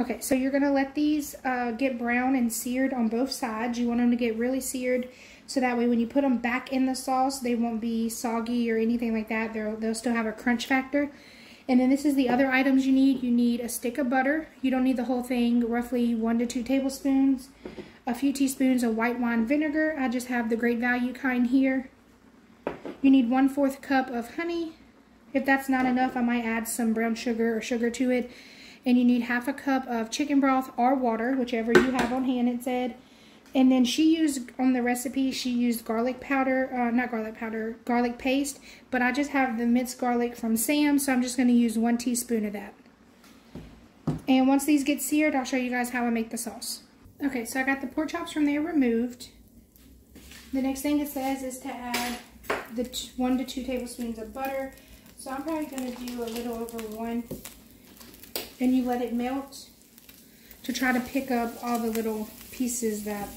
Okay, so you're going to let these get brown and seared on both sides. You want them to get really seared so that way when you put them back in the sauce, they won't be soggy or anything like that. They'll still have a crunch factor. And then this is the other items you need. You need a stick of butter. You don't need the whole thing, roughly 1 to 2 tablespoons. A few teaspoons of white wine vinegar. I just have the Great Value kind here. You need 1/4 cup of honey. If that's not enough, I might add some brown sugar or sugar to it. And you need 1/2 cup of chicken broth or water, whichever you have on hand, it said. And then she used, on the recipe, she used garlic powder, not garlic powder, garlic paste. But I just have the minced garlic from Sam's, so I'm just going to use 1 teaspoon of that. And once these get seared, I'll show you guys how I make the sauce. Okay, so I got the pork chops from there removed. The next thing it says is to add the 1 to 2 tablespoons of butter. So I'm probably going to do a little over 1. And you let it melt to try to pick up all the little pieces that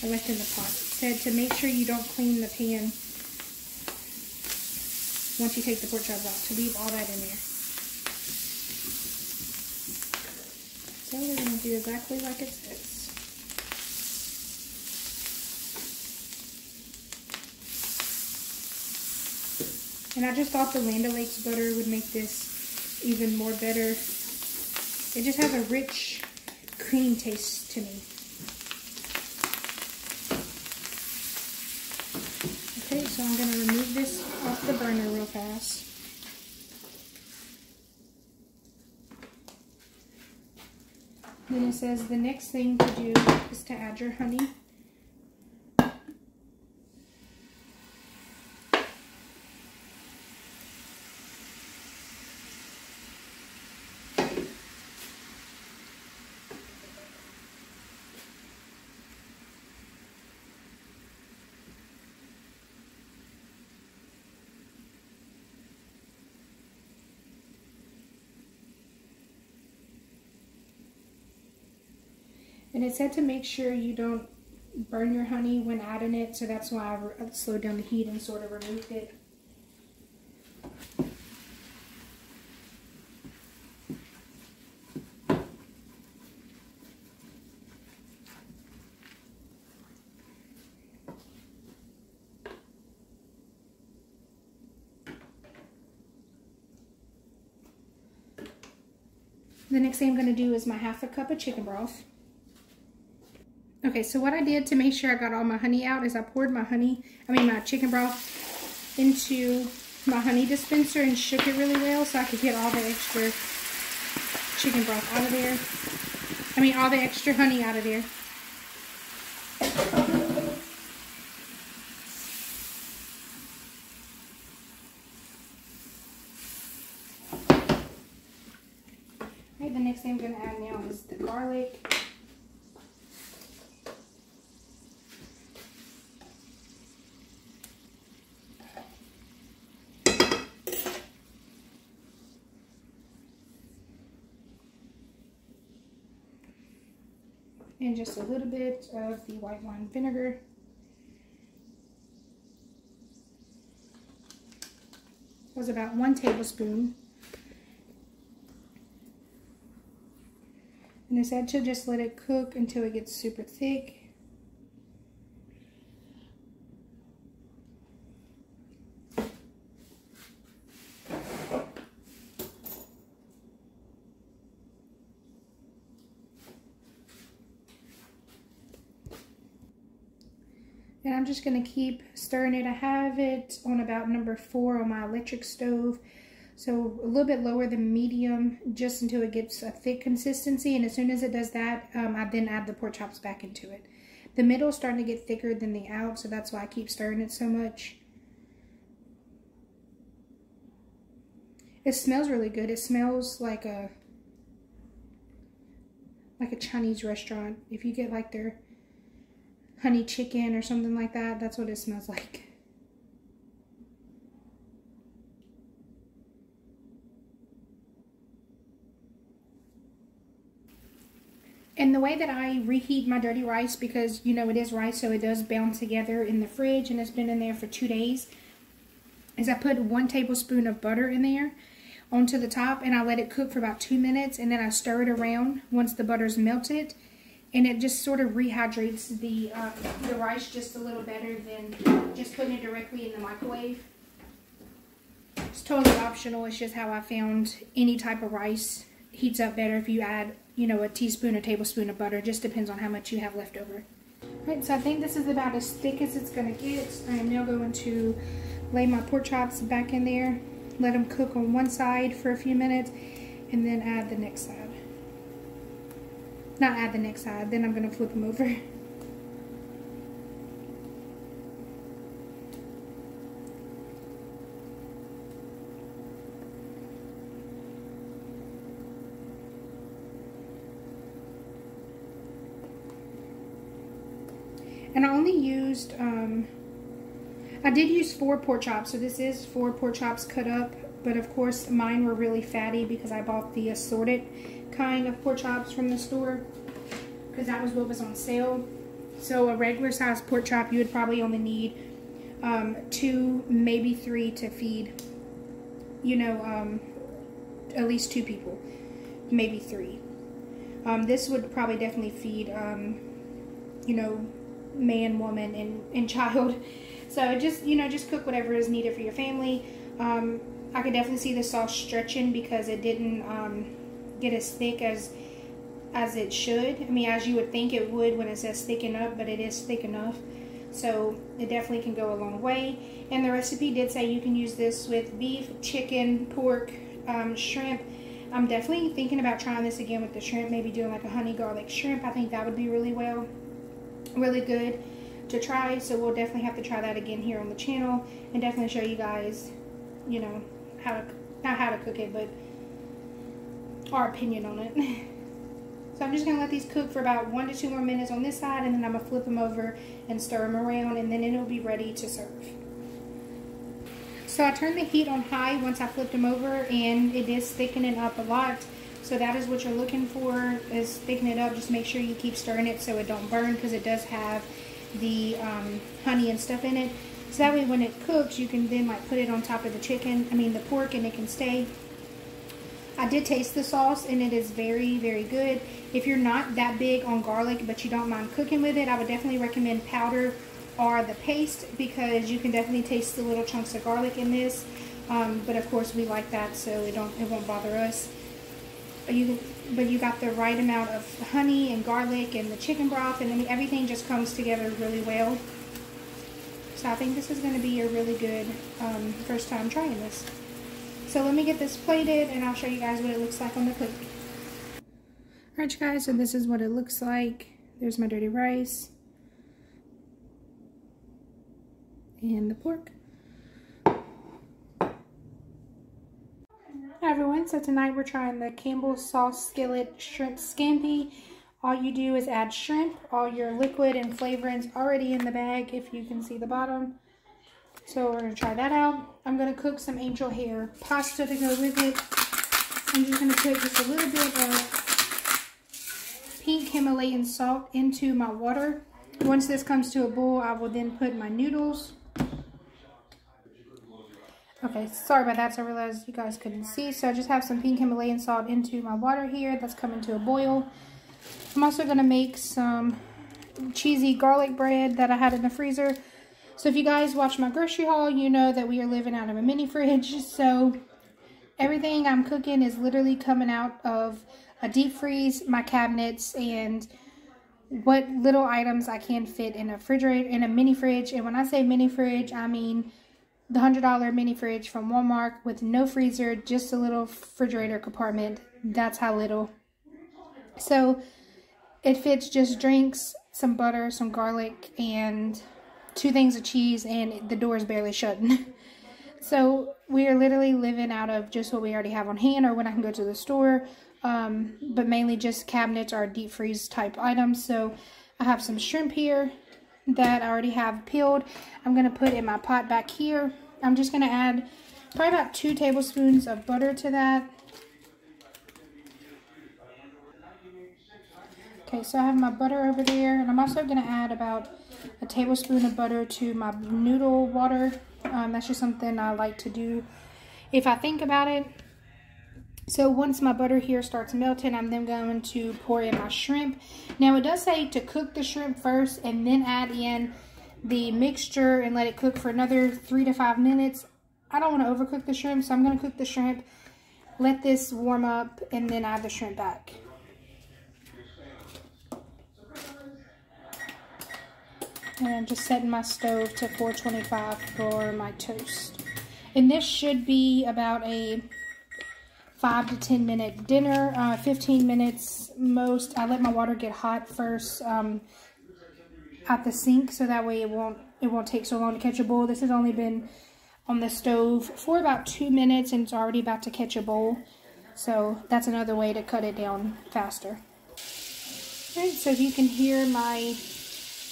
I left in the pot. It said to make sure you don't clean the pan once you take the pork chops out, to leave all that in there. So we're going to do exactly like it says. And I just thought the Land O'Lakes butter would make this even more better. It just has a rich cream taste to me. Okay, so I'm going to remove this off the burner real fast. Then it says the next thing to do is to add your honey. And it said to make sure you don't burn your honey when adding it, so that's why I slowed down the heat and sort of removed it. The next thing I'm going to do is my 1/2 cup of chicken broth. Okay, so what I did to make sure I got all my honey out is I poured my chicken broth into my honey dispenser and shook it really well so I could get all the extra chicken broth out of there. All the extra honey out of there. Okay, the next thing I'm going to add now is the garlic. And just a little bit of the white wine vinegar. It was about 1 tablespoon. And I said to just let it cook until it gets super thick. And I'm just going to keep stirring it. I have it on about number 4 on my electric stove. So a little bit lower than medium, just until it gets a thick consistency. And as soon as it does that, I then add the pork chops back into it. The middle is starting to get thicker than the out, so that's why I keep stirring it so much. It smells really good. It smells like a Chinese restaurant. If you get like their honey chicken or something like that, that's what it smells like. And the way that I reheat my dirty rice, because you know it is rice, so it does bound together in the fridge and it's been in there for 2 days, is I put 1 tablespoon of butter in there. onto the top, and I let it cook for about 2 minutes, and then I stir it around once the butter's melted, and it just sort of rehydrates the rice just a little better than just putting it directly in the microwave. It's totally optional. It's just how I found any type of rice heats up better if you add, you know, a teaspoon or tablespoon of butter. It just depends on how much you have left over. Alright, so I think this is about as thick as it's going to get. I am now going to lay my pork chops back in there, let them cook on one side for a few minutes, and then add the next side. Not add the next side, then I'm going to flip them over. And I only used, I did use 4 pork chops, so this is 4 pork chops cut up, but of course mine were really fatty because I bought the assorted kind of pork chops from the store, because that was what was on sale. So a regular size pork chop, you would probably only need 2, maybe 3 to feed, you know, at least 2 people, maybe 3. This would probably definitely feed, you know, man, woman, and child. So just, you know, just cook whatever is needed for your family. I could definitely see the sauce stretching because it didn't get as thick as it should. I mean, as you would think it would when it says thicken up, but it is thick enough. So it definitely can go a long way. And the recipe did say you can use this with beef, chicken, pork, shrimp. I'm definitely thinking about trying this again with the shrimp, maybe doing like a honey garlic shrimp. I think that would be really good to try. So we'll definitely have to try that again here on the channel, and definitely show you guys, you know, not how to cook it, but our opinion on it. So I'm just gonna let these cook for about 1 to 2 more minutes on this side, and then I'm gonna flip them over and stir them around, and then it'll be ready to serve. So I turned the heat on high once I flipped them over, and it is thickening up a lot. So that is what you're looking for, is thicken it up. Just make sure you keep stirring it so it don't burn, because it does have the honey and stuff in it. So that way when it cooks, you can then like put it on top of the pork, and it can stay. I did taste the sauce, and it is very, very good. If you're not that big on garlic, but you don't mind cooking with it, I would definitely recommend powder or the paste, because you can definitely taste the little chunks of garlic in this. But of course we like that, so it won't bother us. But you got the right amount of honey and garlic and the chicken broth, and then everything just comes together really well. So I think this is going to be a really good first time trying this. So let me get this plated, and I'll show you guys what it looks like on the plate. Alright you guys, so this is what it looks like. There's my dirty rice and the pork. Hi everyone, so tonight we're trying the Campbell's sauce skillet shrimp scampi. All you do is add shrimp, all your liquid and flavorings already in the bag, if you can see the bottom. So we're going to try that out. I'm going to cook some angel hair pasta to go with it. I'm just going to put just a little bit of pink Himalayan salt into my water. Once this comes to a boil, I will then put my noodles. Okay, sorry about that. So I realized you guys couldn't see. So I just have some pink Himalayan salt into my water here. That's coming to a boil. I'm also going to make some cheesy garlic bread that I had in the freezer. So if you guys watch my grocery haul, you know that we are living out of a mini fridge. So everything I'm cooking is literally coming out of a deep freeze, my cabinets, and what little items I can fit in a refrigerator, in a mini fridge. And when I say mini fridge, I mean the $100 mini fridge from Walmart with no freezer, just a little refrigerator compartment. That's how little. So it fits just drinks, some butter, some garlic, and 2 things of cheese, and the door is barely shut. So we are literally living out of just what we already have on hand, or when I can go to the store, but mainly just cabinets or deep freeze type items. So I have some shrimp here that I already have peeled. I'm going to put in my pot back here. I'm just going to add probably about 2 tablespoons of butter to that. Okay, so I have my butter over there, and I'm also going to add about a tablespoon of butter to my noodle water. That's just something I like to do if I think about it. So once my butter here starts melting, I'm then going to pour in my shrimp. Now it does say to cook the shrimp first and then add in the mixture and let it cook for another 3 to 5 minutes. I don't want to overcook the shrimp, so I'm going to cook the shrimp, let this warm up, and then add the shrimp back. And I'm just setting my stove to 425 for my toast. And this should be about a 5 to 10 minute dinner, 15 minutes most. I let my water get hot first at the sink, so that way it won't take so long to catch a boil. This has only been on the stove for about 2 minutes and it's already about to catch a boil. So that's another way to cut it down faster. Alright, so if you can hear, my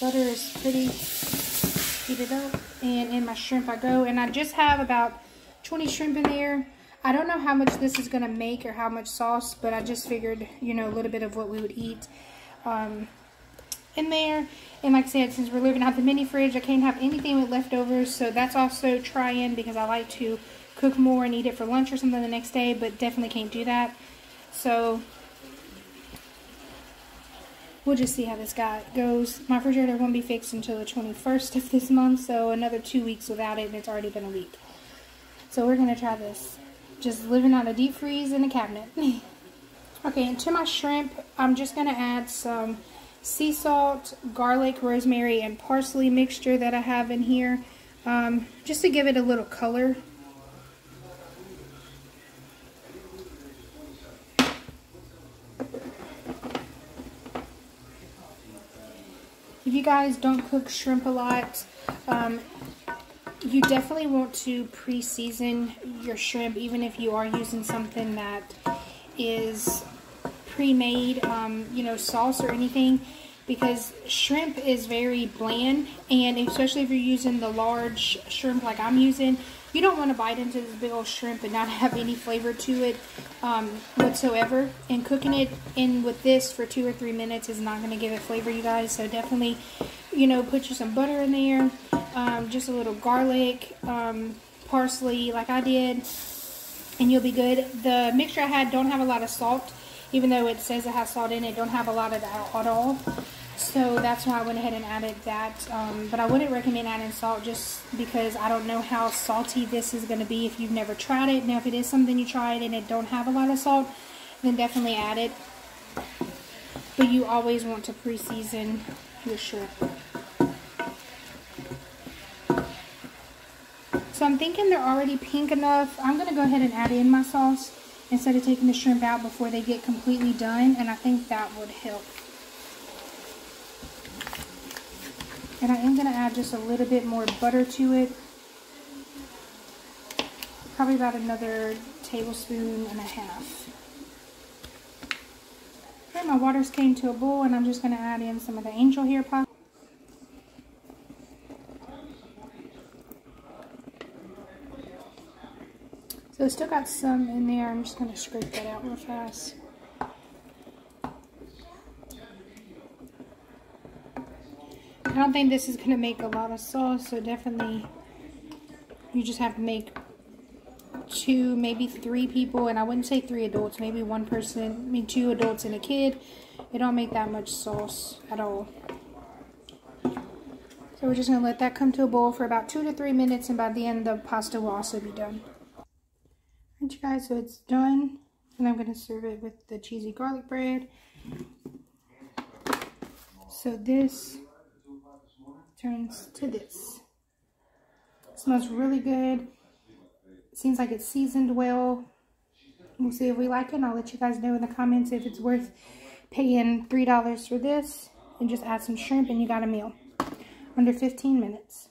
butter is pretty heated up, and in my shrimp I go, and I just have about 20 shrimp in there. I don't know how much this is going to make or how much sauce, but I just figured, you know, a little bit of what we would eat in there. And like I said, since we're living out the mini fridge, I can't have anything with leftovers, so that's also trying, because I like to cook more and eat it for lunch or something the next day, but definitely can't do that. So we'll just see how this guy goes. My refrigerator won't be fixed until the 21st of this month, so another 2 weeks without it, and it's already been a week. So we're going to try this. Just living out a deep freeze in a cabinet. Okay, and to my shrimp, I'm just going to add some sea salt, garlic, rosemary, and parsley mixture that I have in here, just to give it a little color. If you guys don't cook shrimp a lot, you definitely want to pre-season your shrimp, even if you are using something that is pre-made, you know, sauce or anything, because shrimp is very bland, and especially if you're using the large shrimp like I'm using, you don't want to bite into this big old shrimp and not have any flavor to it whatsoever. And cooking it in with this for 2 or 3 minutes is not going to give it flavor, you guys. So definitely, you know, put you some butter in there, just a little garlic, parsley like I did, and you'll be good. The mixture I had don't have a lot of salt, even though it says it has salt in it. Don't have a lot of that at all. So that's why I went ahead and added that. But I wouldn't recommend adding salt, just because I don't know how salty this is going to be if you've never tried it. Now, if it is something you tried and it don't have a lot of salt, then definitely add it. But you always want to pre-season your shrimp. So I'm thinking they're already pink enough. I'm going to go ahead and add in my sauce instead of taking the shrimp out before they get completely done, and I think that would help. And I am going to add just a little bit more butter to it. Probably about another tablespoon and a half. Okay, my waters came to a boil, and I'm just going to add in some of the angel hair pasta. So it's still got some in there. I'm just going to scrape that out real fast. I don't think this is going to make a lot of sauce, so definitely you just have to make 2, maybe 3 people, and I wouldn't say 3 adults, maybe 1 person, I mean 2 adults and a kid. It don't make that much sauce at all. So we're just going to let that come to a boil for about 2 to 3 minutes, and by the end the pasta will also be done. Alright, you guys, so it's done, and I'm going to serve it with the cheesy garlic bread. So this turns to this. It smells really good. It seems like it's seasoned well. We'll see if we like it, and I'll let you guys know in the comments if it's worth paying $3 for this, and just add some shrimp and you got a meal. Under 15 minutes.